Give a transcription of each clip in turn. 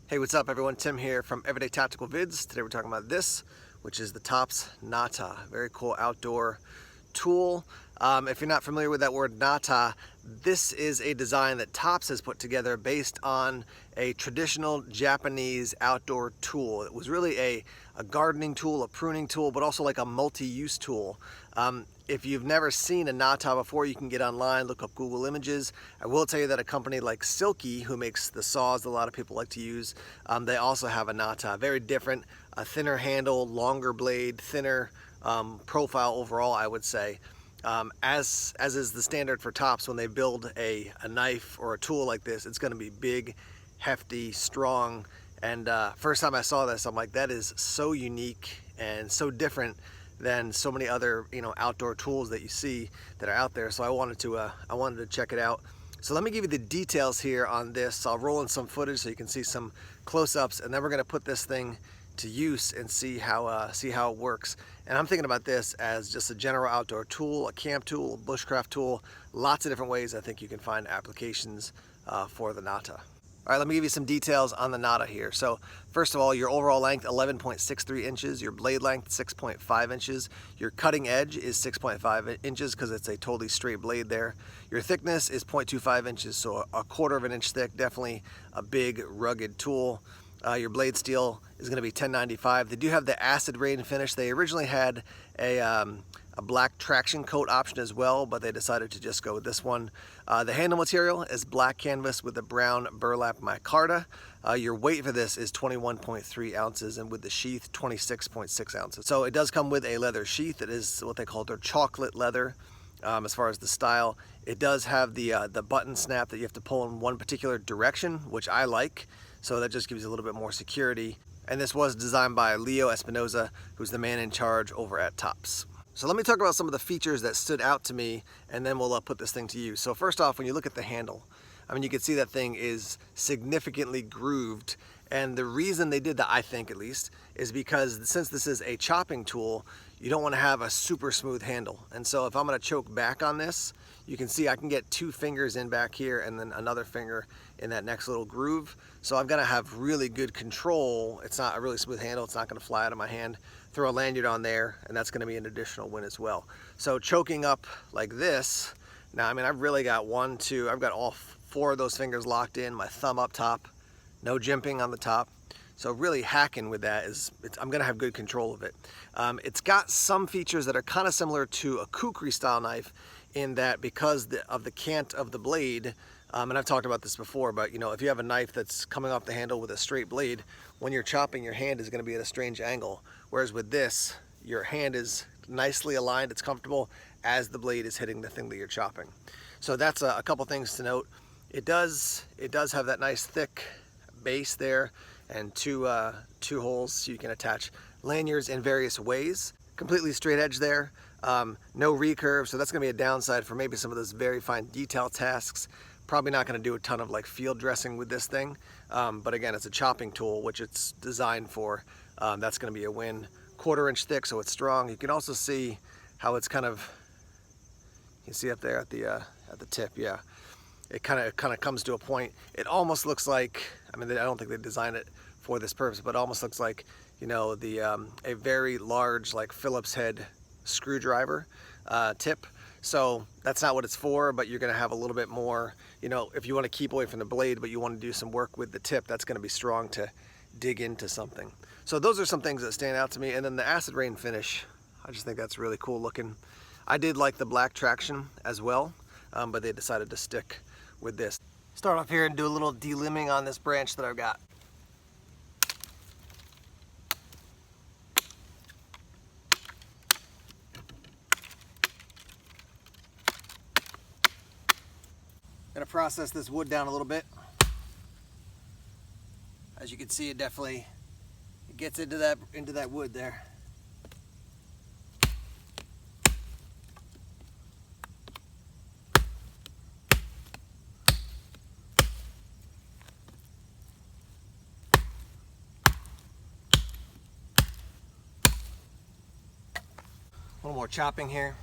Hey, what's up everyone? Tim here from Everyday Tactical Vids. Today we're talking about this, which is the TOPS Nata. Very cool outdoor tool. If you're not familiar with that word Nata, this is a design that TOPS has put together based on a traditional Japanese outdoor tool. It was really a gardening tool, a pruning tool, but also like a multi-use tool. If you've never seen a Nata before, you can get online, look up Google Images. I will tell you that a company like Silky, who makes the saws that a lot of people like to use, they also have a Nata. Very different, a thinner handle, longer blade, thinner profile overall, I would say. As is the standard for TOPS, when they build a knife or a tool like this, it's going to be big, hefty, strong. And first time I saw this, I'm like, that is so unique and so different than so many other outdoor tools that you see that are out there. So I wanted to check it out. So let me give you the details here on this. I'll roll in some footage so you can see some close-ups, and then we're going to put this thing to use and see how it works. And I'm thinking about this as just a general outdoor tool, a camp tool, a bushcraft tool. Lots of different ways I think you can find applications for the Nata. All right, let me give you some details on the Nata here. So first of all, your overall length, 11.63 inches, your blade length, 6.5 inches, your cutting edge is 6.5 inches because it's a totally straight blade there. Your thickness is 0.25 inches, so a quarter of an inch thick, definitely a big, rugged tool. Your blade steel is going to be 1095. They do have the acid rain finish. They originally had a black traction coat option as well, but they decided to just go with this one. The handle material is black canvas with a brown burlap micarta. Your weight for this is 21.3 ounces, and with the sheath, 26.6 ounces. So it does come with a leather sheath. It is what they call their chocolate leather. As far as the style, it does have the button snap that you have to pull in one particular direction, which I like. So that just gives you a little bit more security. And this was designed by Leo Espinoza, who's the man in charge over at TOPS. So let me talk about some of the features that stood out to me, and then we'll put this thing to use. So first off, when you look at the handle, I mean, you can see that thing is significantly grooved. And the reason they did that, I think at least, is because since this is a chopping tool, you don't want to have a super smooth handle. And so if I'm going to choke back on this, you can see I can get 2 fingers in back here and then another finger in that next little groove. So I'm going to have really good control. It's not a really smooth handle. It's not going to fly out of my hand. Throw a lanyard on there, and that's going to be an additional win as well. So choking up like this, now I mean, I've really got I've got all 4 of those fingers locked in, my thumb up top, no jimping on the top. So really hacking with that I'm going to have good control of it. It's got some features that are kind of similar to a kukri style knife, in that because of the cant of the blade, and I've talked about this before, but if you have a knife that's coming off the handle with a straight blade, when you're chopping, your hand is going to be at a strange angle. Whereas with this, your hand is nicely aligned, it's comfortable as the blade is hitting the thing that you're chopping. So that's a couple things to note. It does have that nice thick base there, and two holes so you can attach lanyards in various ways. Completely straight edge there. No recurve, so that's going to be a downside for maybe some of those very fine detail tasks. Probably not going to do a ton of like field dressing with this thing, but again, it's a chopping tool, which it's designed for. That's going to be a win. 1/4 inch thick, so it's strong. You can also see how it's kind of, you see up there at the tip, yeah. It kind of comes to a point. It almost looks like, I mean, I don't think they designed it for this purpose, but it almost looks like, a very large like Phillips head screwdriver tip. So that's not what it's for, but you're going to have a little bit more, if you want to keep away from the blade, but you want to do some work with the tip, that's going to be strong to dig into something. So those are some things that stand out to me. And then the acid rain finish, I just think that's really cool looking. I did like the black traction as well, but they decided to stick with this. Start off here and do a little delimbing on this branch that I've got. Gonna process this wood down a little bit. As you can see, it definitely gets into that wood there. A little more chopping here.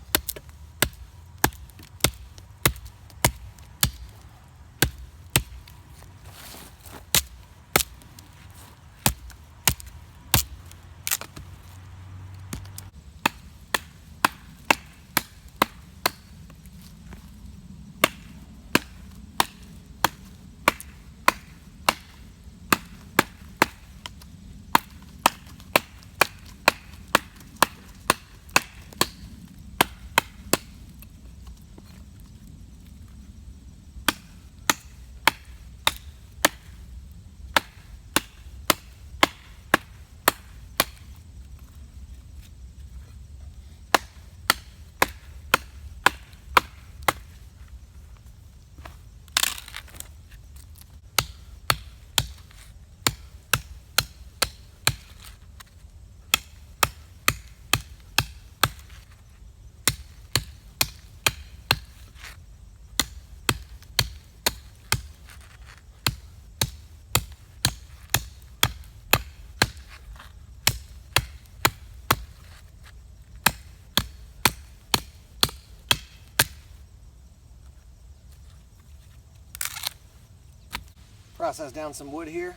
process down some wood here.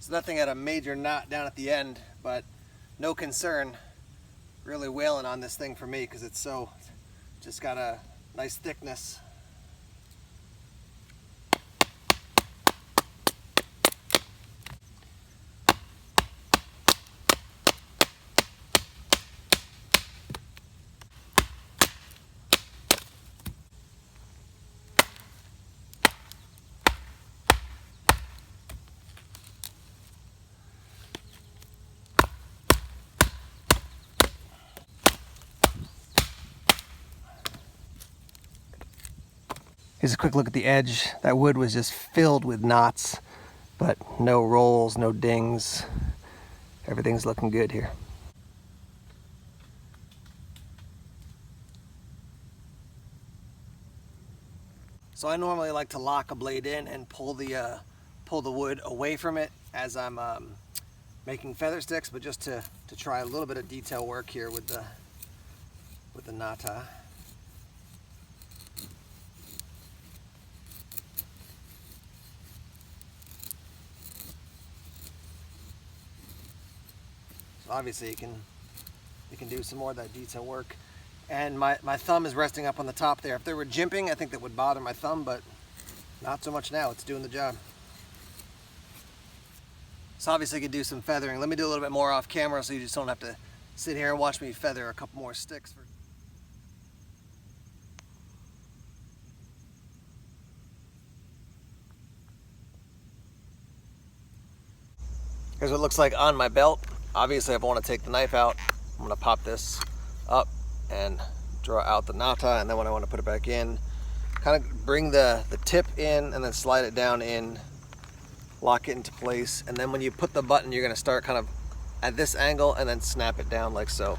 So that thing had a major knot down at the end, but no concern. Really wailing on this thing for me because it's so, just got a nice thickness. Here's a quick look at the edge. That wood was just filled with knots, but no rolls, no dings. Everything's looking good here. So I normally like to lock a blade in and pull the wood away from it as I'm making feather sticks, but just to try a little bit of detail work here with the Nata. So obviously you can do some more of that detail work. And my thumb is resting up on the top there. If they were jimping, I think that would bother my thumb, but not so much now. It's doing the job. So obviously you could do some feathering. Let me do a little bit more off camera so you just don't have to sit here and watch me feather a couple more sticks. Here's what it looks like on my belt. Obviously, if I want to take the knife out, I'm going to pop this up and draw out the Nata, and then when I want to put it back in, kind of bring the tip in and then slide it down in, lock it into place, and then when you put the button, you're going to start kind of at this angle and then snap it down like so.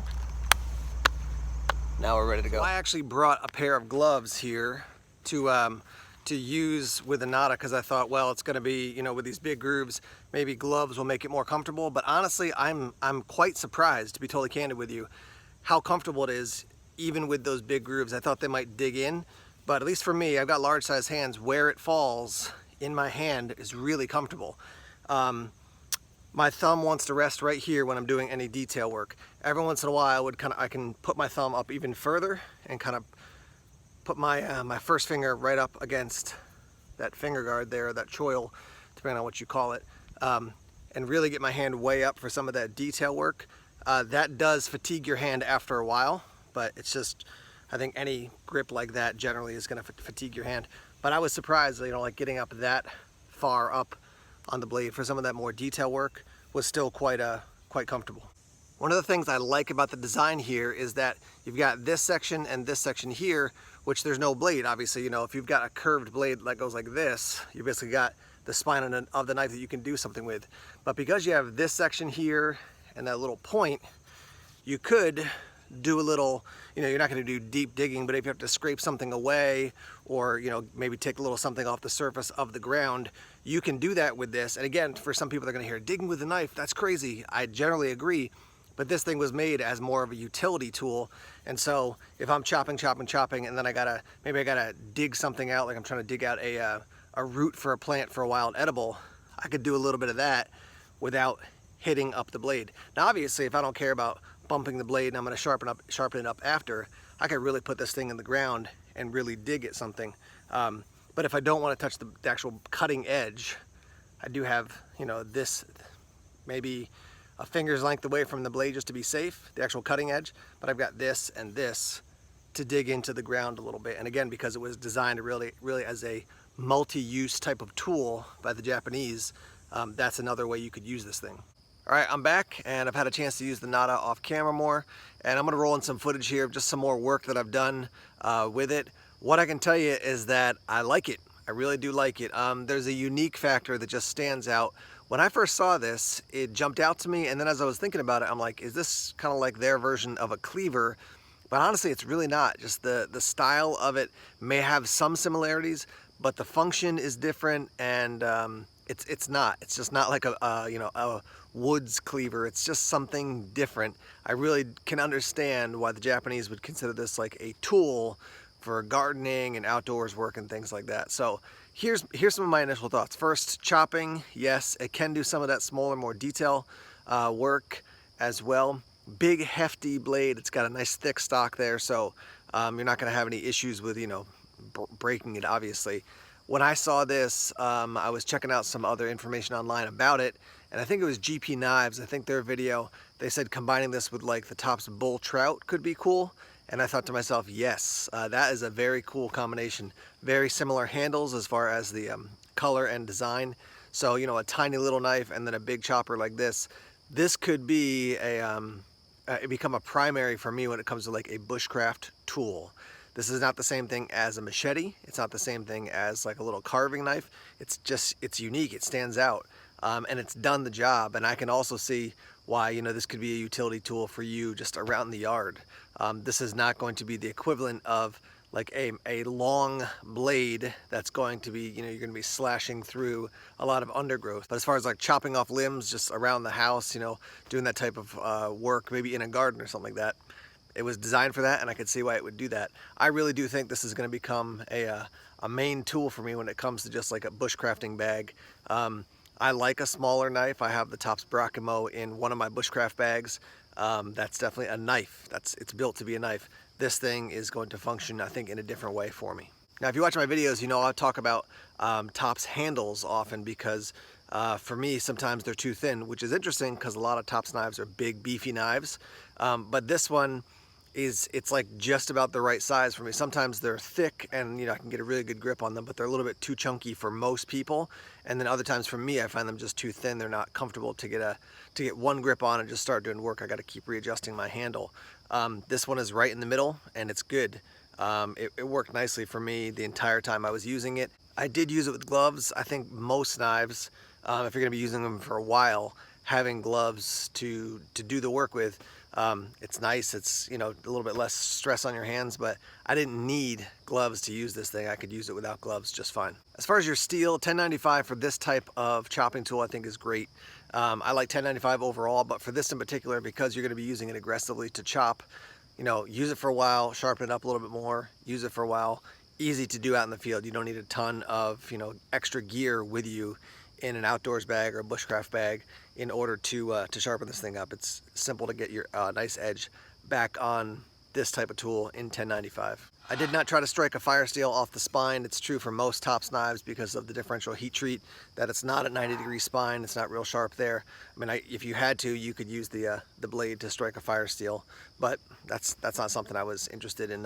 Now we're ready to go. I actually brought a pair of gloves here to use with the Nata because I thought, well, it's going to be, you know, with these big grooves, maybe gloves will make it more comfortable. But honestly, I'm quite surprised, to be totally candid with you, how comfortable it is even with those big grooves. I thought they might dig in, but at least for me, I've got large size hands. Where it falls in my hand is really comfortable. My thumb wants to rest right here when I'm doing any detail work. Every once in a while, I can put my thumb up even further and kind of put my first finger right up against that finger guard there, that choil, depending on what you call it, and really get my hand way up for some of that detail work. That does fatigue your hand after a while, but it's just, I think any grip like that generally is going to fatigue your hand. But I was surprised, you know, like getting up that far up on the blade for some of that more detail work was still quite comfortable. One of the things I like about the design here is that you've got this section and this section here, which there's no blade. Obviously, you know, if you've got a curved blade that goes like this, you basically got the spine of the knife that you can do something with. But because you have this section here and that little point, you could do a little, you know, you're not going to do deep digging, but if you have to scrape something away or, you know, maybe take a little something off the surface of the ground, you can do that with this. And again, for some people, they're going to hear digging with a knife, that's crazy. I generally agree. But this thing was made as more of a utility tool. And so if I'm chopping, and then maybe I gotta dig something out, like I'm trying to dig out a root for a plant for a wild edible, I could do a little bit of that without hitting up the blade. Now, obviously, if I don't care about bumping the blade and I'm gonna sharpen it up after, I could really put this thing in the ground and really dig at something. But if I don't want to touch the actual cutting edge, I do have, you know, this maybe a finger's length away from the blade just to be safe, the actual cutting edge, but I've got this and this to dig into the ground a little bit. And again, because it was designed really as a multi-use type of tool by the Japanese, that's another way you could use this thing. All right, I'm back and I've had a chance to use the Nata off camera more, and I'm gonna roll in some footage here of just some more work that I've done with it. What I can tell you is that I like it. I really do like it. There's a unique factor that just stands out. When I first saw this, it jumped out to me, and then as I was thinking about it, I'm like, is this kind of like their version of a cleaver? but honestly it's really not. Just the style of it may have some similarities, but the function is different, and it's just not like a woods cleaver. It's just something different. I really can understand why the Japanese would consider this like a tool for gardening and outdoors work and things like that. So here's some of my initial thoughts. First, chopping, yes, it can do some of that smaller, more detail work as well. Big hefty blade. It's got a nice thick stock there, so you're not going to have any issues with breaking it, obviously. When I saw this, I was checking out some other information online about it, and I think it was GP Knives. I think their video, they said combining this with like the TOPS Bull Trout could be cool. And I thought to myself, yes, that is a very cool combination. Very similar handles as far as the color and design. So, a tiny little knife and then a big chopper like this. This could be it become a primary for me when it comes to like a bushcraft tool. This is not the same thing as a machete. It's not the same thing as like a little carving knife. It's unique, it stands out, and it's done the job. And I can also see why, this could be a utility tool for you just around the yard. This is not going to be the equivalent of like a long blade that's going to be, you're going to be slashing through a lot of undergrowth. But as far as like chopping off limbs just around the house, doing that type of work, maybe in a garden or something like that, it was designed for that, and I could see why it would do that. I really do think this is going to become a main tool for me when it comes to just like a bushcrafting bag. I like a smaller knife. I have the TOPS Brakimo in one of my bushcraft bags. That's definitely a knife. It's built to be a knife. This thing is going to function, I think, in a different way for me. Now, if you watch my videos, I talk about TOPS handles often because for me, sometimes they're too thin, which is interesting because a lot of TOPS knives are big, beefy knives. But this one, it's like just about the right size for me. Sometimes they're thick and I can get a really good grip on them, but they're a little bit too chunky for most people. And then other times for me, I find them just too thin. They're not comfortable to get one grip on and just start doing work. I got to keep readjusting my handle. This one is right in the middle and it's good. It worked nicely for me the entire time I was using it. I did use it with gloves. I think most knives, if you're going to be using them for a while, having gloves to do the work with, it's nice. It's a little bit less stress on your hands, but I didn't need gloves to use this thing. I could use it without gloves just fine. As far as your steel, $10.95 for this type of chopping tool I think is great. I like $10.95 overall, but for this in particular, because you're going to be using it aggressively to chop, use it for a while, sharpen it up a little bit more, use it for a while. Easy to do out in the field. You don't need a ton of extra gear with you in an outdoors bag or a bushcraft bag in order to sharpen this thing up. It's simple to get your nice edge back on this type of tool in $10.95. I did not try to strike a fire steel off the spine. It's true for most TOPS knives because of the differential heat treat, that it's not a 90-degree spine. It's not real sharp there. I mean, if you had to, you could use the blade to strike a fire steel, but that's not something I was interested in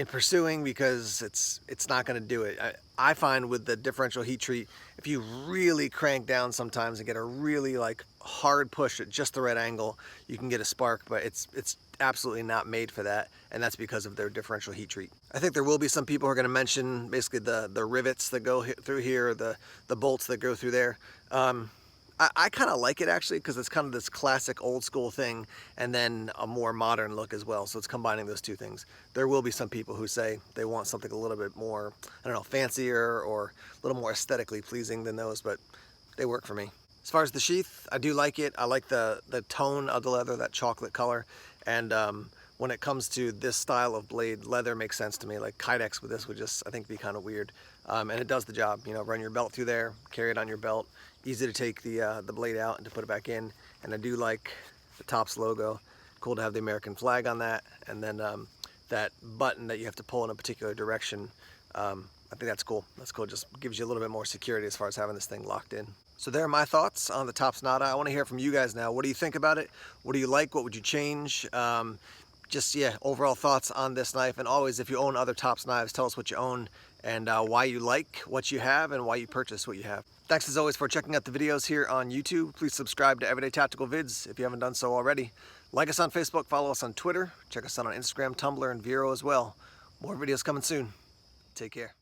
pursuing because it's not going to do it. I find with the differential heat treat, if you really crank down sometimes and get a really like hard push at just the right angle, you can get a spark, but it's absolutely not made for that, and that's because of their differential heat treat. I think there will be some people who are going to mention basically the rivets that go through here, the bolts that go through there. I kind of like it actually because it's kind of this classic old school thing and then a more modern look as well. So it's combining those two things. There will be some people who say they want something a little bit more, I don't know, fancier or a little more aesthetically pleasing than those, but they work for me. As far as the sheath, I do like it. I like the tone of the leather, that chocolate color. And when it comes to this style of blade, leather makes sense to me. Like Kydex with this would just, I think, be kind of weird. And it does the job. Run your belt through there, carry it on your belt. Easy to take the blade out and to put it back in. And I do like the TOPS logo. Cool to have the American flag on that. And then that button that you have to pull in a particular direction. I think that's cool. That's cool. It just gives you a little bit more security as far as having this thing locked in. So there are my thoughts on the TOPS Nata. I want to hear from you guys now. What do you think about it? What do you like? What would you change? Overall thoughts on this knife. And always, if you own other TOPS knives, tell us what you own and why you like what you have and why you purchase what you have. Thanks as always for checking out the videos here on YouTube. Please subscribe to Everyday Tactical Vids if you haven't done so already. Like us on Facebook, follow us on Twitter, check us out on Instagram, Tumblr, and Vero as well. More videos coming soon. Take care.